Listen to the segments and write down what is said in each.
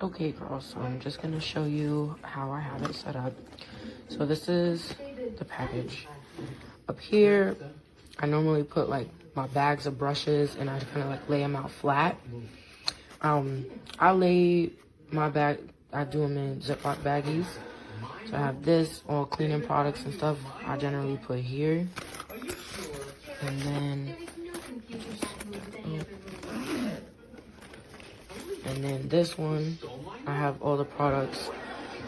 Okay, girls, so I'm just gonna show you how I have it set up. So this is the package. Up here, I normally put like my bags of brushes and I kind of like lay them out flat. I lay my bag, I do them in Ziploc baggies. So I have this, all cleaning products and stuff I generally put here. And then, this one, I have all the products.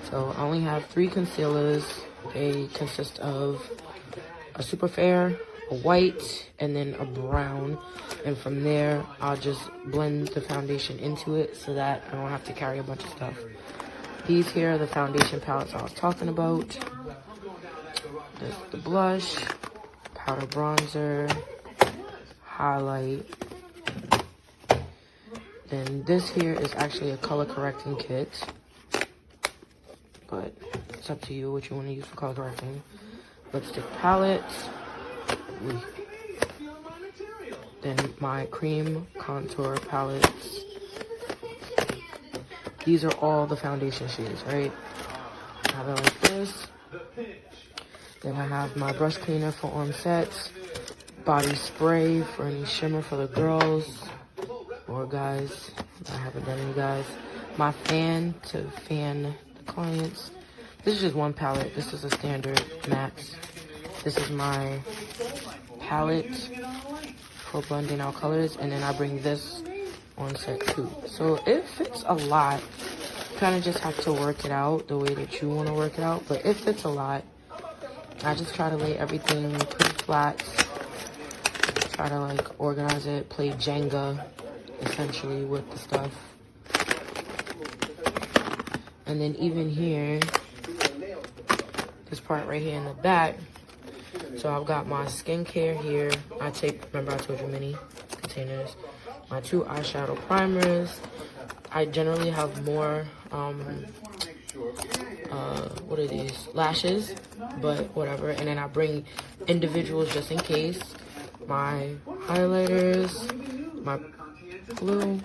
So I only have 3 concealers. They consist of a super fair, a white, and then a brown. And from there, I'll just blend the foundation into it so that I don't have to carry a bunch of stuff. These here are the foundation palettes I was talking about. There's the blush, powder bronzer, highlight. Then this here is actually a color correcting kit. But it's up to you what you want to use for color correcting. Lipstick palette. Then my cream contour palettes. These are all the foundation shades, right? I have it like this. Then I have my brush cleaner for on sets. Body spray for any shimmer for the girls or guys. I haven't done any guys. My fan to fan the clients. This is just one palette. This is a standard matte. This is my palette for blending out colors, and then I bring this on set too. So it fits a lot. You kind of just have to work it out the way that you want to work it out, but it fits a lot. I just try to lay everything pretty flat. Try to like organize it, play Jenga essentially with the stuff. And then even here, this part right here in the back, so I've got my skincare here. Remember I told you mini containers. My 2 eyeshadow primers. I generally have more, what are these? Lashes, but whatever. And then I bring individuals just in case. My highlighters, my glue.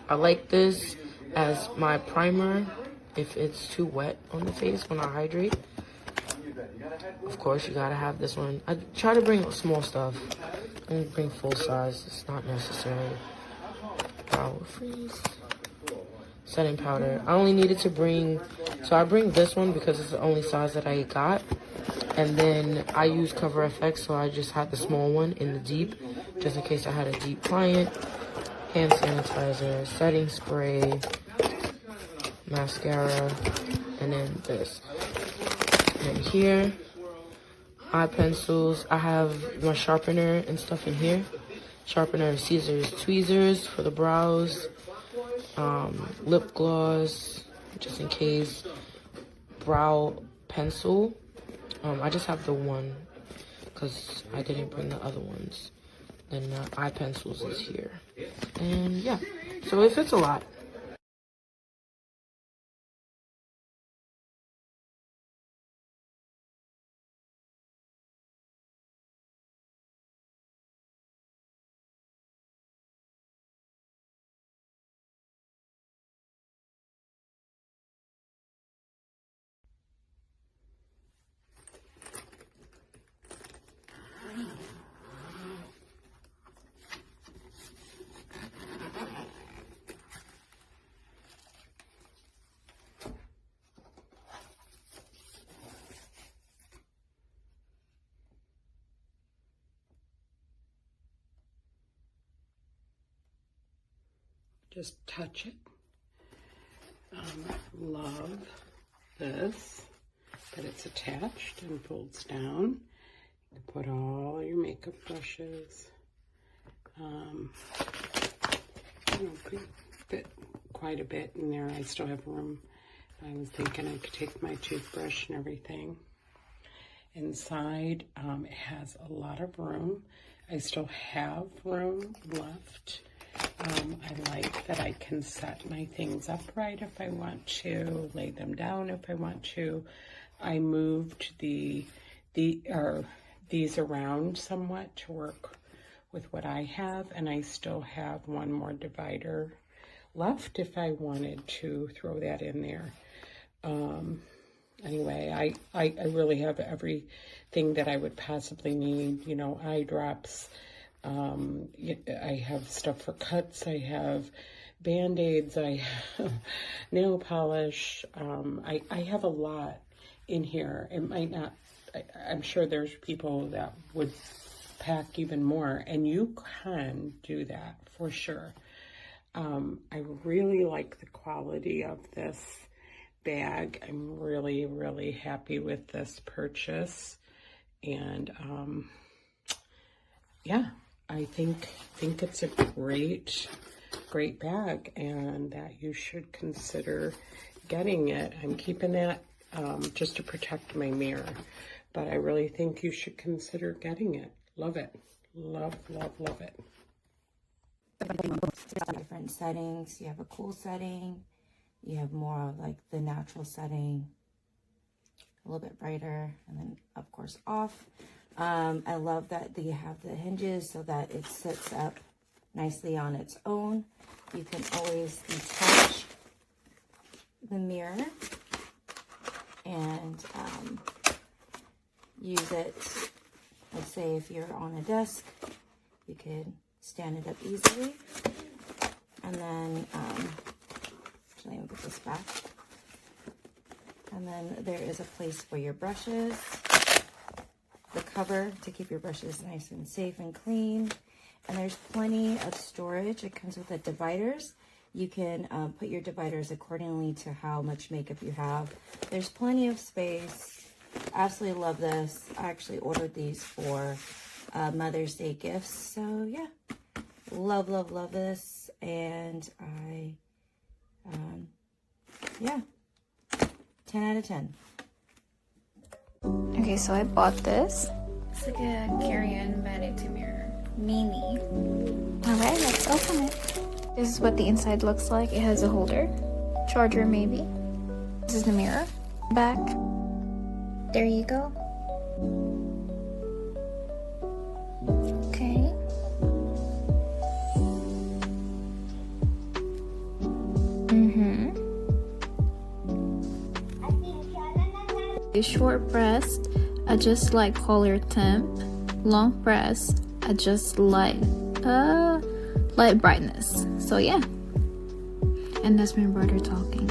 I like this as my primer if it's too wet on the face when I hydrate. Of course, you gotta have this one. I try to bring small stuff. I don't bring full size. It's not necessary. Brow freeze. Setting powder. I only needed to bring... So I bring this one because it's the only size that I got. And then I use Cover FX, so I just had the small one in the deep, just in case I had a deep client. Hand sanitizer, setting spray, mascara, and then this. And here, eye pencils. I have my sharpener and stuff in here. Sharpener, scissors, tweezers for the brows. Lip gloss, just in case. Brow pencil. I just have the one because I didn't bring the other ones. Then eye pencils is here. And yeah, so it fits a lot. Just touch it. Love this, that it's attached and folds down. You can put all your makeup brushes. Could fit quite a bit in there. I still have room. I was thinking I could take my toothbrush and everything. Inside, it has a lot of room. I still have room left. I like that I can set my things upright if I want to, lay them down if I want to. I moved these around somewhat to work with what I have, and I still have one more divider left if I wanted to throw that in there. Anyway, I really have everything that I would possibly need, you know, eye drops. I have stuff for cuts. I have Band-Aids. I have nail polish. I have a lot in here. It might not, I'm sure there's people that would pack even more, and you can do that for sure. I really like the quality of this bag. I'm really, really happy with this purchase. And yeah, I think it's a great bag, and that you should consider getting it. I'm keeping that just to protect my mirror, but I really think you should consider getting it. Love it. Love, love, love it. Different settings. You have a cool setting. You have more of like the natural setting, a little bit brighter, and then of course off. I love that you have the hinges so that it sits up nicely on its own. You can always detach the mirror and use it. Let's say if you're on a desk, you could stand it up easily. And then, actually, let me put this back. And then there is a place for your brushes, the cover to keep your brushes nice and safe and clean. And there's plenty of storage. It comes with the dividers. You can put your dividers accordingly to how much makeup you have. There's plenty of space. Absolutely love this. I actually ordered these for Mother's Day gifts. So yeah, love, love, love this. And yeah, 10 out of 10. Okay, so I bought this. It's like a carry-on vanity mirror. Mini. Alright, let's open it. This is what the inside looks like. It has a holder. Charger maybe. This is the mirror. Back. There you go. Okay. Short press, adjust light color temp. Long press, adjust light brightness. So yeah. And that's my brother talking.